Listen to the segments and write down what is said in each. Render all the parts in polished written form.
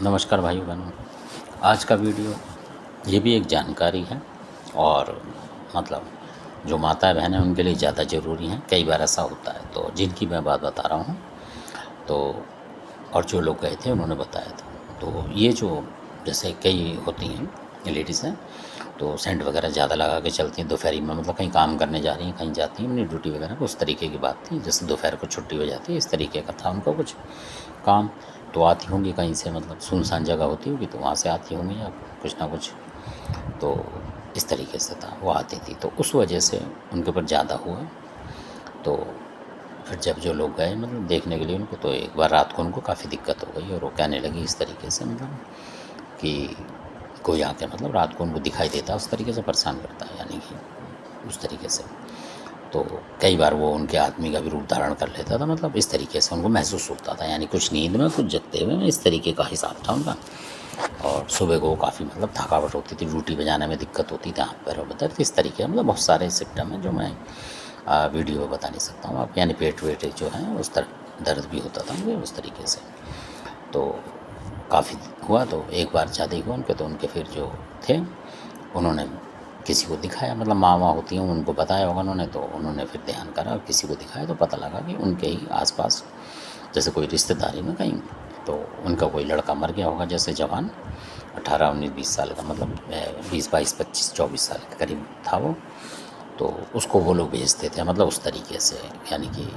नमस्कार भाइयों बहनों। आज का वीडियो ये भी एक जानकारी है और मतलब जो माता बहन हैं उनके लिए ज़्यादा ज़रूरी है। कई बार ऐसा होता है तो जिनकी मैं बात बता रहा हूँ तो और जो लोग गए थे उन्होंने बताया था। तो ये जो जैसे कई होती हैं लेडीज़ हैं तो सेंट वगैरह ज़्यादा लगा के चलती हैं दोपहरी में, मतलब कहीं काम करने जा रही हैं, कहीं जाती हैं अपनी ड्यूटी वगैरह, उस तरीके की बात थी। जैसे दोपहर को छुट्टी हो जाती है इस तरीके का था उनको कुछ काम। तो आती होंगी कहीं से, मतलब सुनसान जगह होती होगी तो वहाँ से आती होंगी या कुछ ना कुछ, तो इस तरीके से था वो आती थी। तो उस वजह से उनके ऊपर ज़्यादा हुआ। तो फिर जब जो लोग गए मतलब देखने के लिए उनको, तो एक बार रात को उनको काफ़ी दिक्कत हो गई और वो कहने लगी इस तरीके से, मतलब कि कोई आके मतलब रात को उनको दिखाई देता उस तरीके से परेशान करता है, यानी कि उस तरीके से। तो कई बार वो उनके आदमी का भी रूप धारण कर लेता था, मतलब इस तरीके से उनको महसूस होता था, यानी कुछ नींद में कुछ जगते हुए, इस तरीके का हिसाब था उनका। और सुबह को काफ़ी मतलब थकावट होती थी, ड्यूटी पे जाने में दिक्कत होती थी, हाथ पैरों में दर्द, इस तरीके मतलब बहुत सारे सिम्टम हैं जो मैं वीडियो में बता नहीं सकता हूँ आप, यानी पेट वेट जो है उस तरह दर्द भी होता था मुझे उस तरीके से। तो काफ़ी हुआ, तो एक बार ज़्यादा ही हुआ उनके, तो उनके फिर जो थे उन्होंने किसी को दिखाया, मतलब माँ होती हैं उनको बताया होगा उन्होंने, तो उन्होंने फिर ध्यान करा और किसी को दिखाया तो पता लगा कि उनके ही आसपास जैसे कोई रिश्तेदारी में कहीं तो उनका कोई लड़का मर गया होगा, जैसे जवान 18 19 20 साल का, मतलब 20 22 25 24 साल के करीब था वो। तो उसको वो लोग भेजते थे मतलब उस तरीके से, यानी कि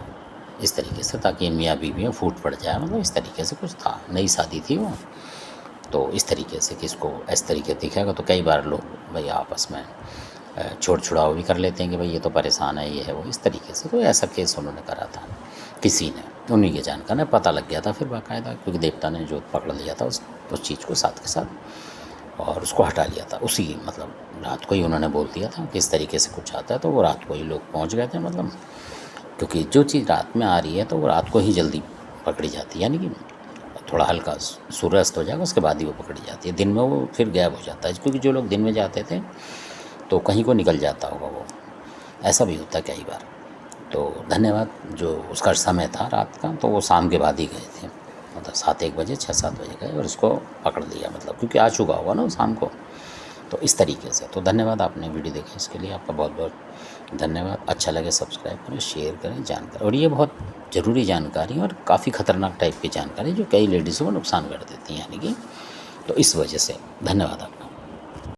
इस तरीके से, ताकि मियाँ बीवी में फूट पड़ जाए, मतलब इस तरीके से कुछ था, नई शादी थी वो। तो इस तरीके से कि इसको इस तरीके दिखेगा। तो कई बार लोग भाई आपस में छोड़ छुड़ाव भी कर लेते हैं कि भाई ये तो परेशान है, ये है वो, इस तरीके से। तो ऐसा केस उन्होंने करा था किसी ने, उन्हीं के जानकार ने, पता लग गया था फिर बाकायदा, क्योंकि देवता ने जो पकड़ लिया था उस चीज़ को साथ के साथ और उसको हटा लिया था उसी मतलब रात को ही उन्होंने बोल दिया था कि इस तरीके से कुछ आता है। तो वो रात को ही लोग पहुंच गए थे, मतलब क्योंकि जो चीज़ रात में आ रही है तो वो रात को ही जल्दी पकड़ी जाती है, यानी कि थोड़ा हल्का सूर्यास्त हो जाएगा उसके बाद ही वो पकड़ी जाती है। दिन में वो फिर गायब हो जाता है, क्योंकि जो लोग दिन में जाते थे तो कहीं को निकल जाता होगा वो, ऐसा भी होता है कई बार। तो धन्यवाद, जो उसका समय था रात का, तो वो शाम के बाद ही गए थे, मतलब 7 1 बजे 6 7 बजे गए और उसको पकड़ लिया, मतलब क्योंकि आ चुका होगा ना शाम को। तो इस तरीके से। तो धन्यवाद, आपने वीडियो देखी इसके लिए आपका बहुत बहुत धन्यवाद। अच्छा लगे सब्सक्राइब करें, शेयर करें, जानकारी, और ये बहुत ज़रूरी जानकारी और काफ़ी ख़तरनाक टाइप की जानकारी जो कई लेडीज़ों को नुकसान कर देती है, यानी कि। तो इस वजह से धन्यवाद आपका।